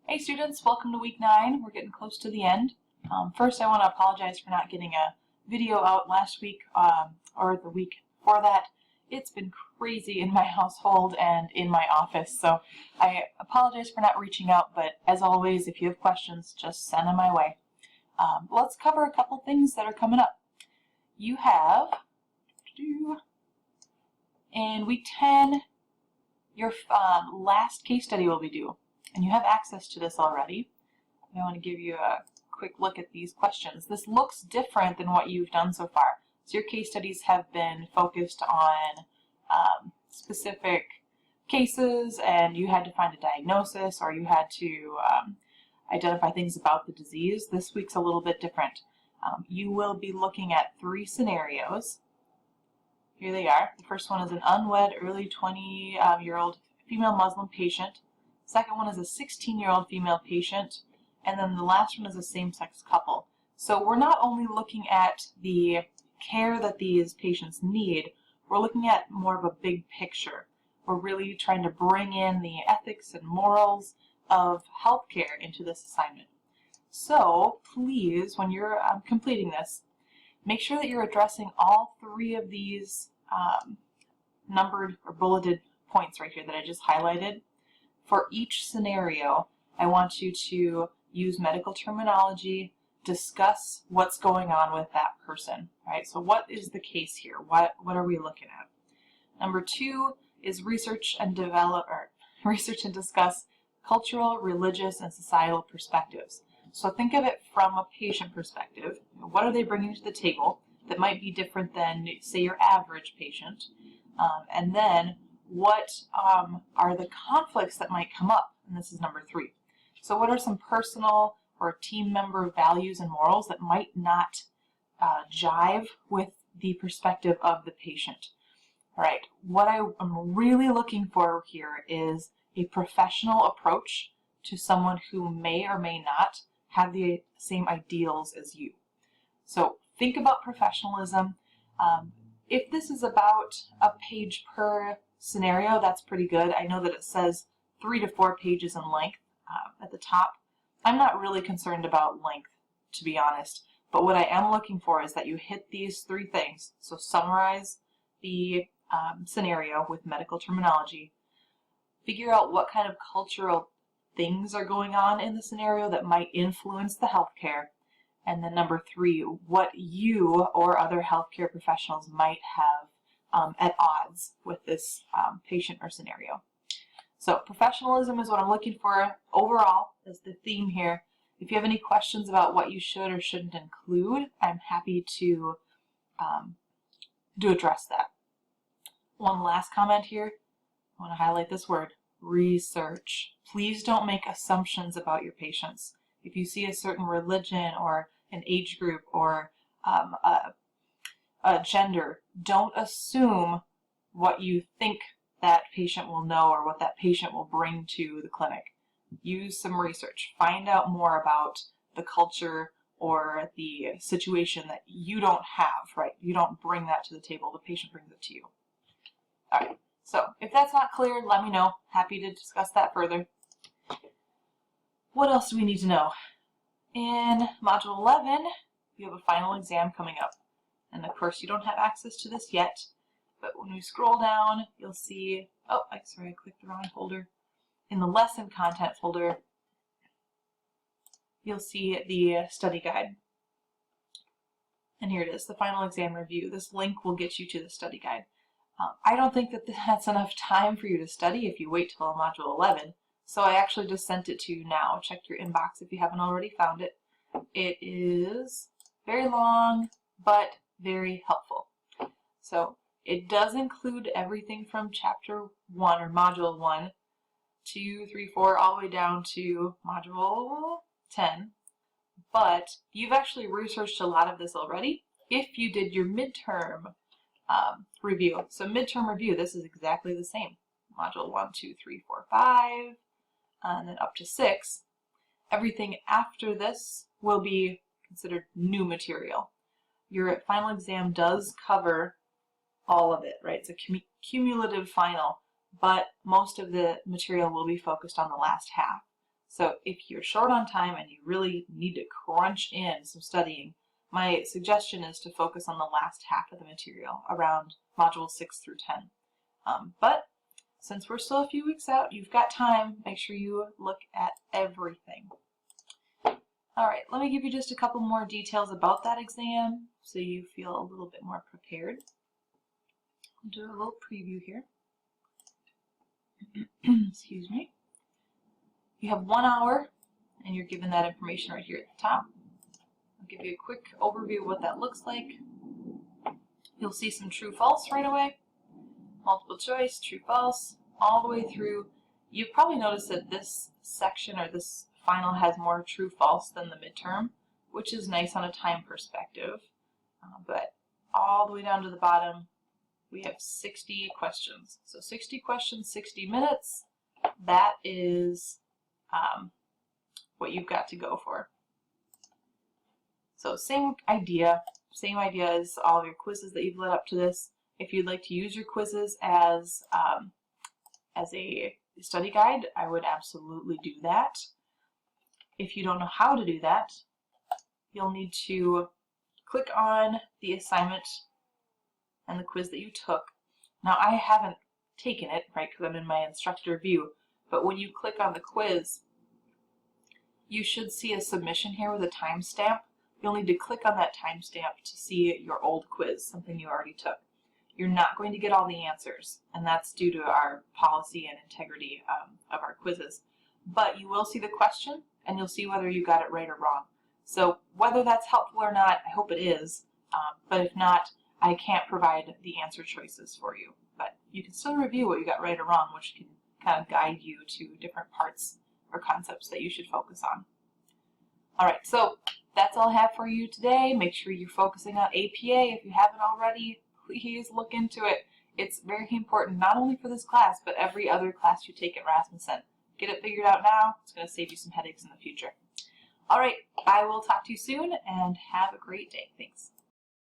Hey students, welcome to week 9. We're getting close to the end. First, I want to apologize for not getting a video out last week or the week before that. It's been crazy in my household and in my office, so I apologize for not reaching out, but as always, if you have questions, just send them my way. Let's cover a couple things that are coming up. You have, in week 10, your last case study will be due. And you have access to this already. I want to give you a quick look at these questions. This looks different than what you've done so far. So your case studies have been focused on specific cases, and you had to find a diagnosis, or you had to identify things about the disease. This week's a little bit different. You will be looking at 3 scenarios. Here they are. The first one is an unwed, early 20-year-old female Muslim patient. Second one is a 16-year-old female patient, and then the last one is a same-sex couple. So we're not only looking at the care that these patients need, we're looking at more of a big picture. We're really trying to bring in the ethics and morals of healthcare into this assignment. So please, when you're completing this, make sure that you're addressing all 3 of these numbered or bulleted points right here that I just highlighted. For each scenario, I want you to use medical terminology, discuss what's going on with that person, right? So what is the case here? What are we looking at? Number 2 is research and discuss cultural, religious, and societal perspectives. So think of it from a patient perspective. What are they bringing to the table that might be different than, say, your average patient? And then what are the conflicts that might come up? And this is number 3. So what are some personal or team member values and morals that might not jive with the perspective of the patient? All right, what I'm really looking for here is a professional approach to someone who may or may not have the same ideals as you. So think about professionalism. If this is about a page per scenario, that's pretty good. I know that it says 3 to 4 pages in length at the top. I'm not really concerned about length, to be honest, but what I am looking for is that you hit these 3 things. So summarize the scenario with medical terminology, figure out what kind of cultural things are going on in the scenario that might influence the healthcare, and then number 3, what you or other healthcare professionals might have at odds with this patient or scenario. So professionalism is what I'm looking for overall as the theme here. If you have any questions about what you should or shouldn't include, I'm happy to address that. One last comment here. I want to highlight this word, research. Please don't make assumptions about your patients. If you see a certain religion or an age group or a gender, don't assume what you think that patient will know or what that patient will bring to the clinic. Use some research. Find out more about the culture or the situation that you don't have, right? You don't bring that to the table. The patient brings it to you. All right. So if that's not clear, let me know. Happy to discuss that further. What else do we need to know? In Module 11, you have a final exam coming up. And of course, you don't have access to this yet, but when we scroll down, you'll see, oh, sorry, I clicked the wrong folder. In the lesson content folder, you'll see the study guide. And here it is, the final exam review. This link will get you to the study guide. I don't think that that's enough time for you to study if you wait till Module 11, so I actually just sent it to you now. Check your inbox if you haven't already found it. It is very long, but very helpful. So it does include everything from Chapter 1 or Module 1, 2, 3, 4, all the way down to Module 10, but you've actually researched a lot of this already if you did your midterm review. So midterm review, this is exactly the same. Module 1, 2, 3, 4, 5, and then up to 6. Everything after this will be considered new material. Your final exam does cover all of it, right? It's a cumulative final, but most of the material will be focused on the last half. So if you're short on time and you really need to crunch in some studying, my suggestion is to focus on the last half of the material around modules 6 through 10. But since we're still a few weeks out, you've got time, make sure you look at everything. All right, let me give you just a couple more details about that exam so you feel a little bit more prepared. I'll do a little preview here. Excuse me. You have 1 hour, and you're given that information right here at the top. I'll give you a quick overview of what that looks like. You'll see some true-false right away. Multiple choice, true-false, all the way through. You've probably noticed that this section or this final has more true-false than the midterm, which is nice on a time perspective. But all the way down to the bottom, we have 60 questions. So 60 questions, 60 minutes. That is what you've got to go for. So same idea as all of your quizzes that you've led up to this. If you'd like to use your quizzes as a study guide, I would absolutely do that. If you don't know how to do that, you'll need to click on the assignment and the quiz that you took. Now I haven't taken it, right, because I'm in my instructor view, but when you click on the quiz, you should see a submission here with a timestamp. You'll need to click on that timestamp to see your old quiz, something you already took. You're not going to get all the answers, and that's due to our policy and integrity of our quizzes. But you will see the question, and you'll see whether you got it right or wrong. So whether that's helpful or not, I hope it is. But if not, I can't provide the answer choices for you. But you can still review what you got right or wrong, which can kind of guide you to different parts or concepts that you should focus on. All right, so that's all I have for you today. Make sure you're focusing on APA. If you haven't already, please look into it. It's very important, not only for this class, but every other class you take at Rasmussen. Get it figured out now. It's going to save you some headaches in the future. All right, I will talk to you soon, and have a great day. Thanks.